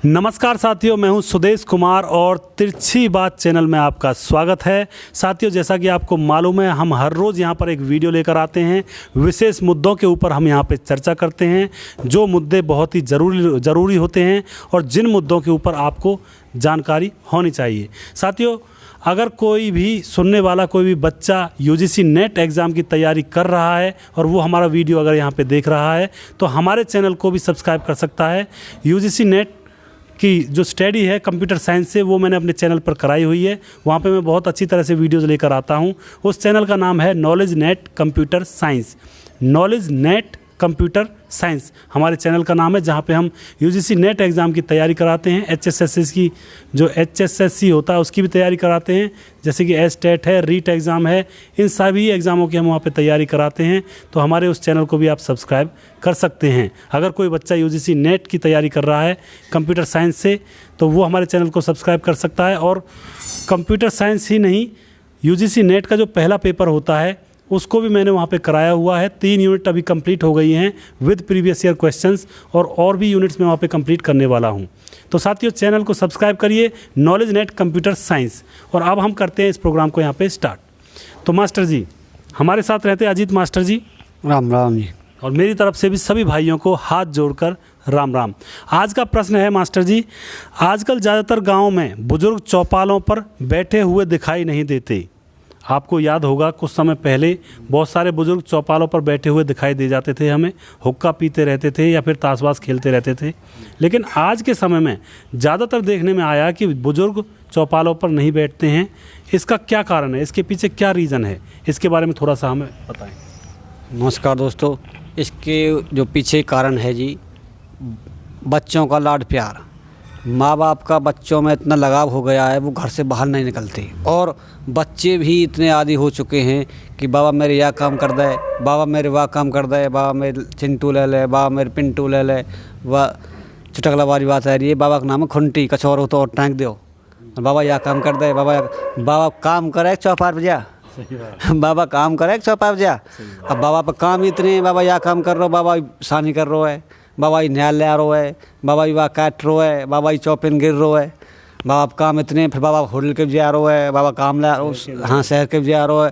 नमस्कार साथियों, मैं हूं सुदेश कुमार और तिरछी बात चैनल में आपका स्वागत है। साथियों, जैसा कि आपको मालूम है, हम हर रोज़ यहां पर एक वीडियो लेकर आते हैं। विशेष मुद्दों के ऊपर हम यहां पे चर्चा करते हैं, जो मुद्दे बहुत ही ज़रूरी होते हैं और जिन मुद्दों के ऊपर आपको जानकारी होनी चाहिए। साथियों, अगर कोई भी सुनने वाला, कोई भी बच्चा यूजीसी नेट एग्ज़ाम की तैयारी कर रहा है और वो हमारा वीडियो अगर यहाँ पे देख रहा है तो हमारे चैनल को भी सब्सक्राइब कर सकता है। यूजीसी नेट की जो स्टडी है कंप्यूटर साइंस से, वो मैंने अपने चैनल पर कराई हुई है। वहाँ पे मैं बहुत अच्छी तरह से वीडियोज़ लेकर आता हूँ। उस चैनल का नाम है knowledge net computer science. Knowledge net computer science हमारे चैनल का नाम है, जहाँ पे हम यूजीसी नेट एग्ज़ाम की तैयारी कराते हैं। एचएसएससी की जो एचएसएससी होता है उसकी भी तैयारी कराते हैं, जैसे कि एस्टेट है, रीट एग्ज़ाम है, इन सभी एग्ज़ामों की हम वहाँ पे तैयारी कराते हैं। तो हमारे उस चैनल को भी आप सब्सक्राइब कर सकते हैं। अगर कोई बच्चा यूजीसी नेट की तैयारी कर रहा है कंप्यूटर साइंस से, तो वो हमारे चैनल को सब्सक्राइब कर सकता है। और कंप्यूटर साइंस ही नहीं, यूजीसी नेट का जो पहला पेपर होता है उसको भी मैंने वहाँ पे कराया हुआ है। 3 यूनिट अभी कंप्लीट हो गई हैं विद प्रीवियस ईयर क्वेश्चंस, और भी यूनिट्स मैं वहाँ पे कंप्लीट करने वाला हूँ। तो साथियों, चैनल को सब्सक्राइब करिए, नॉलेज नेट कंप्यूटर साइंस। और अब हम करते हैं इस प्रोग्राम को यहाँ पे स्टार्ट। तो मास्टर जी हमारे साथ रहते हैं अजीत मास्टर जी। राम राम जी। और मेरी तरफ से भी सभी भाइयों को हाथ जोड़कर राम राम। आज का प्रश्न है मास्टर जी, आजकल ज़्यादातर गाँव में बुजुर्ग चौपालों पर बैठे हुए दिखाई नहीं देते। आपको याद होगा कुछ समय पहले बहुत सारे बुजुर्ग चौपालों पर बैठे हुए दिखाई दे जाते थे हमें, हुक्का पीते रहते थे या फिर ताशबाज खेलते रहते थे। लेकिन आज के समय में ज़्यादातर देखने में आया कि बुजुर्ग चौपालों पर नहीं बैठते हैं। इसका क्या कारण है, इसके पीछे क्या रीज़न है, इसके बारे में थोड़ा सा हमें बताएं। नमस्कार दोस्तों, इसके जो पीछे कारण है जी, बच्चों का लाड प्यार। माँ बाप का बच्चों में इतना लगाव हो गया है, वो घर से बाहर नहीं निकलते। और बच्चे भी इतने आदी हो चुके हैं कि बाबा मेरे यह काम कर दे, बाबा मेरे वाह काम कर दे, बाबा मेरे चिंटू ले ले, बाबा मेरे पिंटू ले ले। वह चुटकला वाली बात है, ये बाबा का नाम है खुंटी, कचौर हो तो और टैंक दो, बाबा यह काम कर दे, बाबा काम करे चौपार पर जा, बाबा काम करे चौपार पर जा। अब बाबा पर काम इतने हैं, बाबा यह काम कर रहा, बाबा सानी कर रहा है, बाबा ही न्याय ले रो है, बाबा वाह काट रो है, बाबा ही चौपिन गिर रो है, बाबा काम इतने। फिर बाबा होटल के भी जा रो है, बाबा काम ला रो, हाँ शहर के भी जा रो है,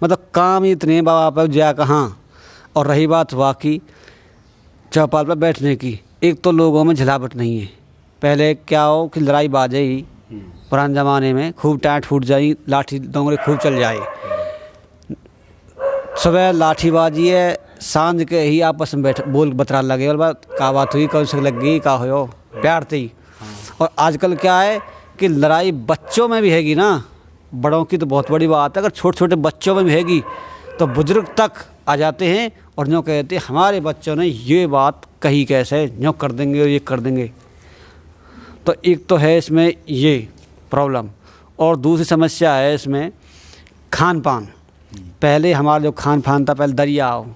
मतलब काम इतने बाबा पर जा कहाँ। और रही बात वाकई चौपाल पर बैठने की, एक तो लोगों में झलावट नहीं है। पहले क्या हो कि लड़ाई बाजे ही पुराने ज़माने में खूब टाँट फूट जाई, लाठी डोंगरे खूब चल जाए। सुबह लाठीबाजी है, सांझ के ही आपस में बैठ बोल बतरा लगे, और बात का बात हुई, कौन से लग गई, का हो प्यार थी। और आजकल क्या है कि लड़ाई बच्चों में भी हैगी ना, बड़ों की तो बहुत बड़ी बात है, अगर छोटे छोटे बच्चों में भी हैगी तो बुजुर्ग तक आ जाते हैं और यूँ कहते हैं हमारे बच्चों ने ये बात कही कैसे, यूँ कर देंगे और ये कर देंगे। तो एक तो है इसमें ये प्रॉब्लम, और दूसरी समस्या है इसमें खान पान। पहले हमारा जो खान पान था, पहले दरिया आओ,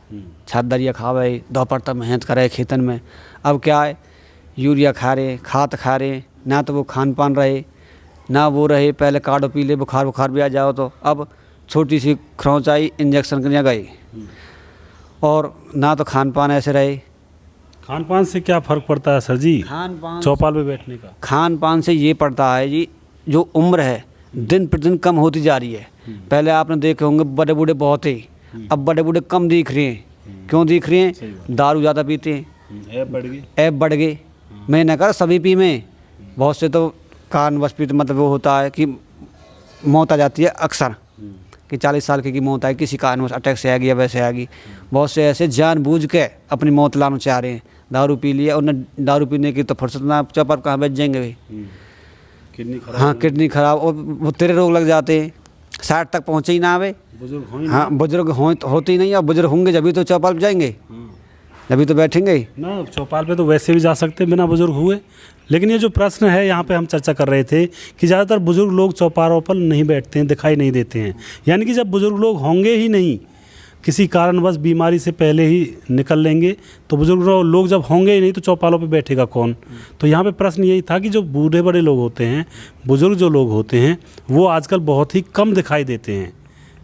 छत दरिया खावे, दोपहर तक मेहनत करे खेतन में। अब क्या है, यूरिया खा रहे, खाद खा रहे, ना तो वो खान पान रहे ना वो रहे। पहले काढ़ो पी ले, बुखार भी आ जाओ तो अब छोटी सी खरोंच आई, इंजेक्शन करने गए, और ना तो खान पान ऐसे रहे। खान पान से क्या फ़र्क पड़ता है सर जी खान पान चौपाल पे बैठने का? खान पान से ये पड़ता है जी, जो उम्र है दिन प्रतिदिन कम होती जा रही है। पहले आपने देखे होंगे बड़े बूढ़े बहुत ही, अब बड़े बूढ़े कम दिख रहे हैं। क्यों दिख रहे हैं? दारू ज़्यादा पीते हैं, ऐब बढ़ गए। मैं न कर सभी पी में, बहुत से तो कान बस पीते, मतलब वो होता है कि मौत आ जाती है अक्सर, कि 40 साल की मौत आई, किसी कारण अटैक से आएगी या वैसे आएगी। बहुत से ऐसे जानबूझ के अपनी मौत लाना चाह रहे हैं, दारू पी लिया, और न दारू पीने की तो फुर्सत ना, चौपर कहाँ बैठ जाएंगे भाई, किडनी खराब, और वो तेरे रोग लग जाते हैं, 60 तक पहुँचे ही ना आवे बुजुर्ग। हाँ, बुजुर्ग होते ही नहीं, और बुजुर्ग होंगे जब भी तो चौपाल पर जाएंगे, जब तो बैठेंगे ना। चौपाल पे तो वैसे भी जा सकते हैं बिना बुजुर्ग हुए। लेकिन ये जो प्रश्न है यहाँ पे हम चर्चा कर रहे थे कि ज़्यादातर बुजुर्ग लोग चौपालों पर नहीं बैठते हैं, दिखाई नहीं देते हैं। यानी कि जब बुजुर्ग लोग होंगे ही नहीं, किसी कारणवश बीमारी से पहले ही निकल लेंगे, तो बुजुर्ग लोग जब होंगे ही नहीं तो चौपालों पे बैठेगा कौन। तो यहाँ पे प्रश्न यही था कि जो बूढ़े बड़े लोग होते हैं, बुजुर्ग जो लोग होते हैं, वो आजकल बहुत ही कम दिखाई देते हैं।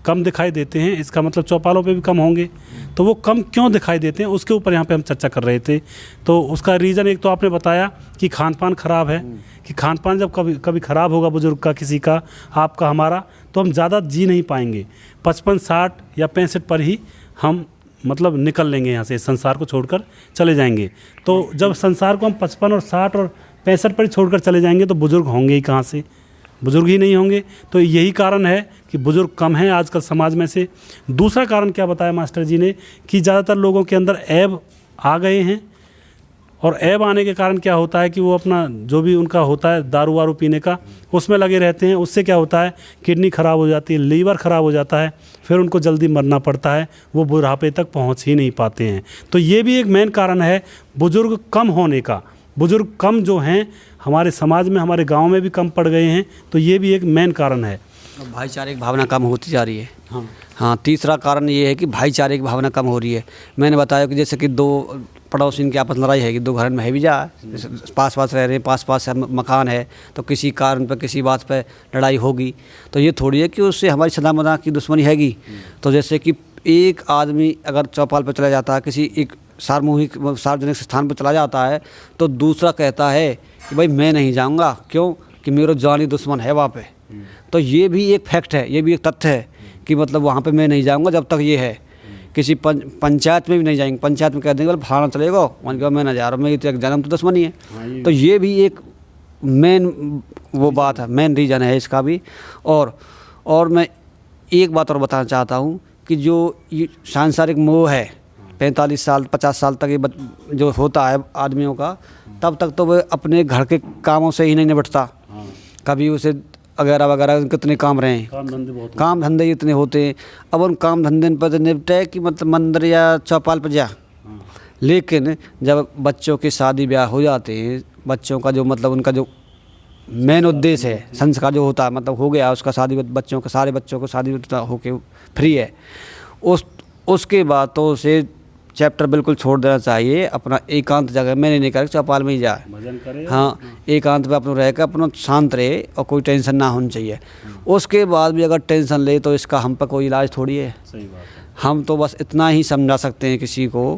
कम दिखाई देते हैं, इसका मतलब चौपालों पे भी कम होंगे। तो वो कम क्यों दिखाई देते हैं उसके ऊपर यहाँ पे हम चर्चा कर रहे थे। तो उसका रीज़न एक तो आपने बताया कि खान पान ख़राब है, कि खान पान जब कभी कभी ख़राब होगा बुज़ुर्ग का, किसी का, आपका, हमारा, तो हम ज़्यादा जी नहीं पाएंगे। 55, 60 या 65 पर ही हम मतलब निकल लेंगे यहाँ से, संसार को छोड़कर चले जाएंगे। तो जब संसार को हम 55 और 60 और 65 पर ही छोड़कर चले जाएंगे तो बुज़ुर्ग होंगे ही कहाँ से, बुज़ुर्ग ही नहीं होंगे। तो यही कारण है कि बुज़ुर्ग कम हैं आजकल समाज में से। दूसरा कारण क्या बताया मास्टर जी ने कि ज़्यादातर लोगों के अंदर ऐब आ गए हैं, और ऐब आने के कारण क्या होता है कि वो अपना जो भी उनका होता है दारू वारू पीने का, उसमें लगे रहते हैं। उससे क्या होता है, किडनी ख़राब हो जाती है, लीवर ख़राब हो जाता है, फिर उनको जल्दी मरना पड़ता है, वो बुढ़ापे तक पहुंच ही नहीं पाते हैं। तो ये भी एक मेन कारण है बुज़ुर्ग कम होने का। बुज़ुर्ग कम जो हैं हमारे समाज में, हमारे गाँव में भी कम पड़ गए हैं, तो ये भी एक मेन कारण है। भाईचारे की भावना कम होती जा रही है। हाँ, तीसरा कारण ये है कि भाईचारे की भावना कम हो रही है। मैंने बताया कि जैसे कि दो पड़ोसी इनकी आपस लड़ाई है कि दो घर में है भी जा, पास पास रह रहे हैं, पास पास मकान है, तो किसी कारण पर किसी बात पर लड़ाई होगी, तो ये थोड़ी है कि उससे हमारी सदा मदा की दुश्मनी हैगी। तो जैसे कि एक आदमी अगर चौपाल पर चला जाता है, किसी एक सार्वजनिक स्थान पर चला जाता है, तो दूसरा कहता है कि भाई मैं नहीं जाऊँगा, क्यों कि मेरा जानी दुश्मन है वहाँ पे। तो ये भी एक फैक्ट है, ये भी एक तथ्य है कि मतलब वहाँ पे मैं नहीं जाऊँगा जब तक ये है। किसी पंचायत में भी नहीं जाएंगे, पंचायत में कह देंगे बोले फलाना चलेगा, मान के मैं ना जा रहा हूँ, मेरी तो एक जन्म तो दुश्मनी है। तो ये भी एक मेन वो बात है, मेन रीज़न है इसका भी। और मैं एक बात और बताना चाहता हूँ कि जो ये सांसारिक मोह है 45 साल 50 साल तक ये जो होता है आदमियों का, तब तक तो वह अपने घर के कामों से ही नहीं निपटता। कभी उसे वगैरह वगैरह कितने काम रहे हैं, काम धंधे इतने होते हैं। अब उन काम धंधे पर निपटे कि मतलब मंदिर या चौपाल पर जा। लेकिन जब बच्चों की शादी ब्याह हो जाते हैं, बच्चों का जो मतलब उनका जो मेन उद्देश्य है, संस्कार जो होता है, मतलब हो गया उसका शादी, बच्चों का सारे बच्चों को शादी होके फ्री है, उसके बाद तो उसे चैप्टर बिल्कुल छोड़ देना चाहिए। अपना एकांत जगह, मैंने नहीं कहा चौपाल में ही जाए, भजन करे, हाँ, एकांत पे अपना रह कर अपना शांत रहे और कोई टेंशन ना होनी चाहिए। उसके बाद भी अगर टेंशन ले तो इसका हम पर कोई इलाज थोड़ी है। सही बात है। हम तो बस इतना ही समझा सकते हैं किसी को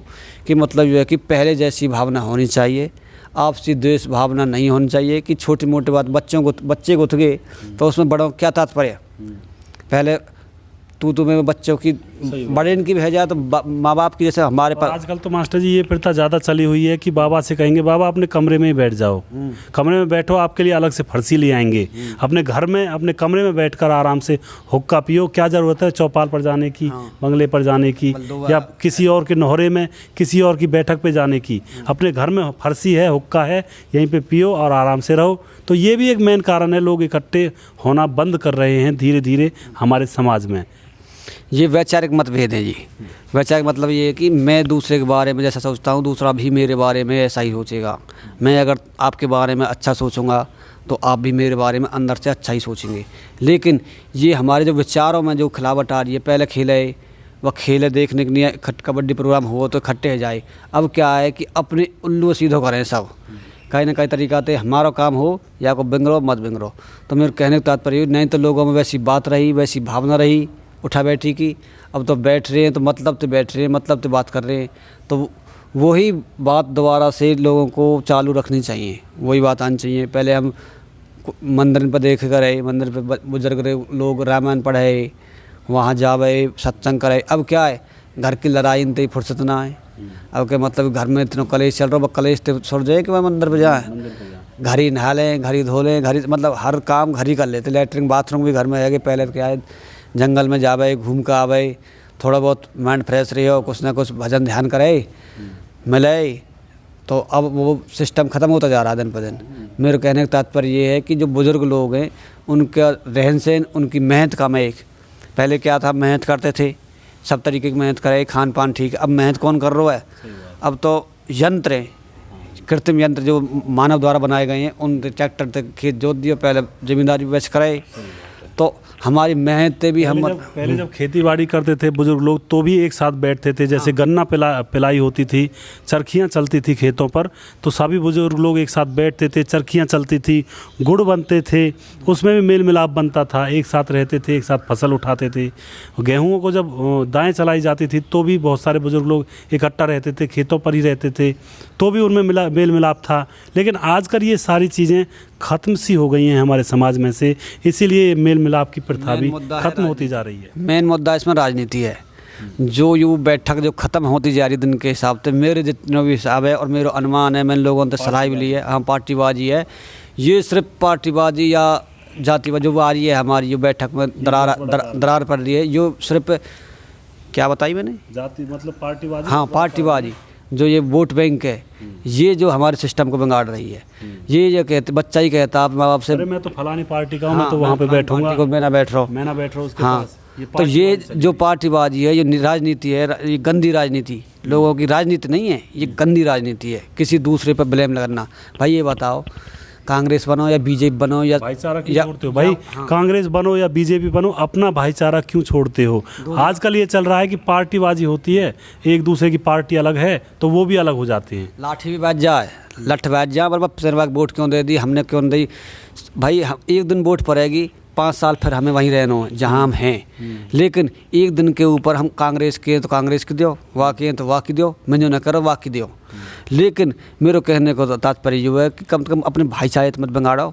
कि मतलब ये है कि पहले जैसी भावना होनी चाहिए, आपसी द्वेष भावना नहीं होनी चाहिए कि छोटी मोटी बात बच्चे को उठ गए तो उसमें बड़ों क्या तात्पर्य। पहले तू में बच्चों की, बड़े इनकी भी है जाए तो माँ बाप की, जैसे हमारे पास आजकल तो मास्टर जी ये प्रथा ज़्यादा चली हुई है कि बाबा से कहेंगे बाबा अपने कमरे में ही बैठ जाओ, कमरे में बैठो, आपके लिए अलग से फर्सी ले आएंगे, अपने घर में अपने कमरे में बैठकर आराम से हुक्का पियो। क्या ज़रूरत है चौपाल पर जाने की, बंगले पर जाने की, या किसी और के नोहरे में किसी और की बैठक पे जाने की। अपने घर में फर्सी है, हुक्का है, यहीं पे पियो और आराम से रहो। तो ये भी एक मेन कारण है, लोग इकट्ठे होना बंद कर रहे हैं धीरे धीरे हमारे समाज में। ये वैचारिक मतभेद है जी। वैचारिक मतलब ये है कि मैं दूसरे के बारे में जैसा सोचता हूँ, दूसरा भी मेरे बारे में ऐसा ही सोचेगा। मैं अगर आपके बारे में अच्छा सोचूंगा तो आप भी मेरे बारे में अंदर से अच्छा ही सोचेंगे। लेकिन ये हमारे जो विचारों में जो खिलावट आ रही है, पहले खेले वह खेले देखने के लिए कबड्डी प्रोग्राम हो तो इकट्ठे जाए, अब क्या है कि अपने उल्लू सीधो करें सब, कहीं ना कहीं तरीका थे हमारा काम हो या को बिगड़ो मत बिगड़ो। तो मेरे कहने का तात्पर्य नहीं तो लोगों में वैसी बात रही, वैसी भावना रही उठा बैठी की। अब तो बैठ रहे हैं तो मतलब तो बैठ रहे हैं, मतलब तो बात कर रहे हैं, तो वही बात दोबारा से लोगों को चालू रखनी चाहिए, वही बात आनी चाहिए। पहले हम मंदिर पर देख कर आए, मंदिर पर बुजुर्ग लोग रामायण पढ़े, वहाँ जावे सत्संग करे। अब क्या है, घर की लड़ाई इनते ही फुर्सत ना है। अब क्या मतलब घर में इतना कलेश चल रहा है, कलेश तो छोड़ जाए कि वह मंदिर पर जाए, घर ही नहा लें, घर ही धो लें, घर ही मतलब हर काम घर ही कर लेते। लैट्रिन बाथरूम भी घर में है कि पहले क्या है जंगल में जावे, घूम कर आवे, थोड़ा बहुत माइंड फ्रेश रहे हो, कुछ ना कुछ भजन ध्यान करे मिले, तो अब वो सिस्टम ख़त्म होता जा रहा है दिन पर दिन। मेरे कहने का तात्पर्य ये है कि जो बुज़ुर्ग लोग हैं उनका रहन सहन, उनकी मेहनत कम है। एक पहले क्या था, मेहनत करते थे, सब तरीके की मेहनत करे, खान पान ठीक। अब मेहनत कौन कर रहा है, अब तो यंत्र हैं, कृत्रिम यंत्र जो मानव द्वारा बनाए गए हैं, उन ट्रैक्टर तक खेत जोत दिए, पहले ज़मींदारी वैसे कराए, तो हमारी मेहनतें भी हम पहले जब खेती बाड़ी करते थे बुजुर्ग लोग तो भी एक साथ बैठते थे, जैसे गन्ना पिलाई होती थी, चरखियाँ चलती थी खेतों पर, तो सभी बुजुर्ग लोग एक साथ बैठते थे, चरखियाँ चलती थी, गुड़ बनते थे, उसमें भी मेल मिलाप बनता था, एक साथ रहते थे, एक साथ फसल उठाते थे। गेहूँ को जब दाएँ चलाई जाती थी तो भी बहुत सारे बुजुर्ग लोग इकट्ठा रहते थे, खेतों पर ही रहते थे, तो भी उनमें मेल मिलाप था। लेकिन आजकल ये सारी चीज़ें ख़त्म सी हो गई हैं हमारे समाज में से, इसीलिए मेल मिलाप की प्रथा भी खत्म होती जा रही है। मेन मुद्दा इसमें राजनीति है। जो यू बैठक जो ख़त्म होती जा रही है दिन के हिसाब से, मेरे जितने भी हिसाब है और मेरा अनुमान है, मैंने लोगों से सलाह भी ली है, हाँ पार्टीबाजी है। ये सिर्फ पार्टीबाजी या जातिवाद जो आ रही है हमारी, जो बैठक में दरार पड़ रही है, जो सिर्फ क्या बताई मैंने, जाति मतलब पार्टीबाजी। हाँ पार्टीबाजी, जो ये वोट बैंक है, ये जो हमारे सिस्टम को बिगाड़ रही है। ये कहते, बच्चा ही कहता आप माँ बाप से, अरे मैं तो फलानी पार्टी का हूँ, मैं तो वहाँ पे बैठूंगा, मैं ना बैठ रहा हूँ उसके हाँ। पास। तो ये जो पार्टीबाजी है, ये राजनीति है, ये गंदी राजनीति, लोगों की राजनीति नहीं है, ये गंदी राजनीति है, किसी दूसरे पर ब्लेम लगाना। भाई ये बताओ, कांग्रेस बनो या बीजेपी बनो या भाईचारा क्यों छोड़ते हो भाई? हाँ। कांग्रेस बनो या बीजेपी बनो, अपना भाईचारा क्यों छोड़ते हो? आजकल ये चल रहा है कि पार्टीबाजी होती है, एक दूसरे की पार्टी अलग है तो वो भी अलग हो जाते हैं। लाठी भी बैठ जाए, लठ बैठ जाए, पर वोट क्यों दे दी, हमने क्यों दी? भाई हम एक दिन वोट पड़ेगी, 5 साल फिर हमें वहीं रहना है जहाँ हम हैं। लेकिन एक दिन के ऊपर हम कांग्रेस के तो कांग्रेस की दो, वाह के तो वाह की दो, मैं जो न करो वाह की दो। लेकिन मेरे कहने को तात्पर्य ये है कि कम से कम अपने भाईचारे मत बिगाड़ो।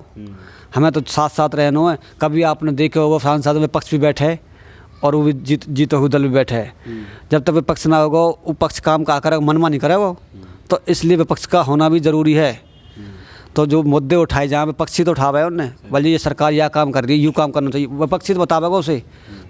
हमें तो साथ साथ रहना है। कभी आपने देखे होगा सांसद में पक्ष भी बैठे है और वो भी जीते हुए दल भी बैठे है। जब तक विपक्ष ना होगा, वो पक्ष काम का करेगा, मनमानी नहीं करेगा, तो इसलिए विपक्ष का होना भी ज़रूरी है। तो जो मुद्दे उठाए जहाँ पे पक्षी तो उठावे उनने, बोलिए ये सरकार यह काम कर रही है, यूँ काम करना चाहिए, विपक्षी तो बतावेगा उसे।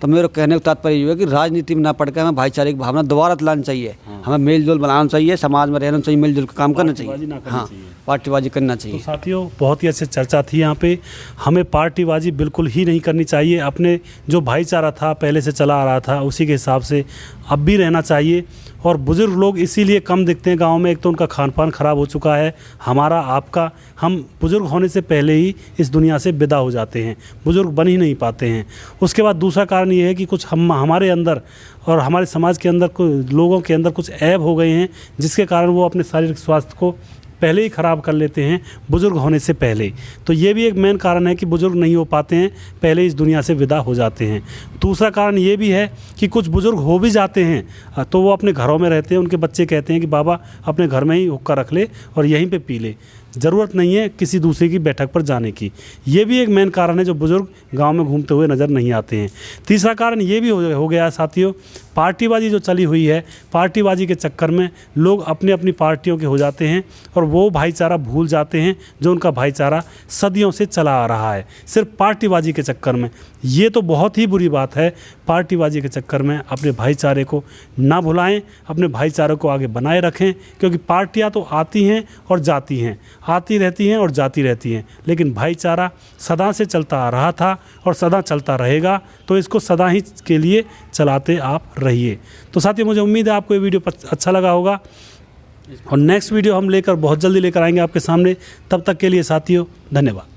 तो मेरे कहने का तात्पर्य ये है कि राजनीति में ना पड़ के हमें भाईचारे की भावना दोबारा लानी चाहिए। हमें मेल जोल बनाना चाहिए, समाज में रहना चाहिए, मिलजुल कर काम करना चाहिए। हाँ, पार्टीबाजी करना चाहिए। तो साथियों, बहुत ही अच्छी चर्चा थी यहाँ पे। हमें पार्टीबाजी बिल्कुल ही नहीं करनी चाहिए। अपने जो भाईचारा था पहले से चला आ रहा था, उसी के हिसाब से अब भी रहना चाहिए। और बुज़ुर्ग लोग इसीलिए कम दिखते हैं गांव में। एक तो उनका खान पान ख़राब हो चुका है, हमारा आपका। हम बुज़ुर्ग होने से पहले ही इस दुनिया से विदा हो जाते हैं, बुज़ुर्ग बन ही नहीं पाते हैं। उसके बाद दूसरा कारण ये है कि कुछ हमारे अंदर और हमारे समाज के अंदर लोगों के अंदर कुछ ऐब हो गए हैं, जिसके कारण वो अपने शारीरिक स्वास्थ्य को पहले ही ख़राब कर लेते हैं बुज़ुर्ग होने से पहले। तो ये भी एक मेन कारण है कि बुज़ुर्ग नहीं हो पाते हैं, पहले इस दुनिया से विदा हो जाते हैं। दूसरा कारण ये भी है कि कुछ बुज़ुर्ग हो भी जाते हैं तो वो अपने घरों में रहते हैं। उनके बच्चे कहते हैं कि बाबा अपने घर में ही हुक्का रख ले और यहीं पे पी ले, ज़रूरत नहीं है किसी दूसरे की बैठक पर जाने की। ये भी एक मेन कारण है जो बुज़ुर्ग गांव में घूमते हुए नज़र नहीं आते हैं। तीसरा कारण ये भी हो गया साथियों, पार्टीबाजी जो चली हुई है, पार्टीबाजी के चक्कर में लोग अपनी अपनी पार्टियों के हो जाते हैं और वो भाईचारा भूल जाते हैं जो उनका भाईचारा सदियों से चला आ रहा है, सिर्फ पार्टीबाजी के चक्कर में। ये तो बहुत ही बुरी बात है। पार्टीबाजी के चक्कर में अपने भाईचारे को ना भुलाएं, अपने भाईचारे को आगे बनाए रखें, क्योंकि पार्टियां तो आती हैं और जाती हैं, आती रहती हैं और जाती रहती हैं, लेकिन भाईचारा सदा से चलता आ रहा था और सदा चलता रहेगा। तो इसको सदा ही के लिए चलाते आप रहिए। तो साथियों, मुझे उम्मीद है आपको ये वीडियो अच्छा लगा होगा और नेक्स्ट वीडियो हम बहुत जल्दी लेकर आएंगे आपके सामने। तब तक के लिए साथियों, धन्यवाद।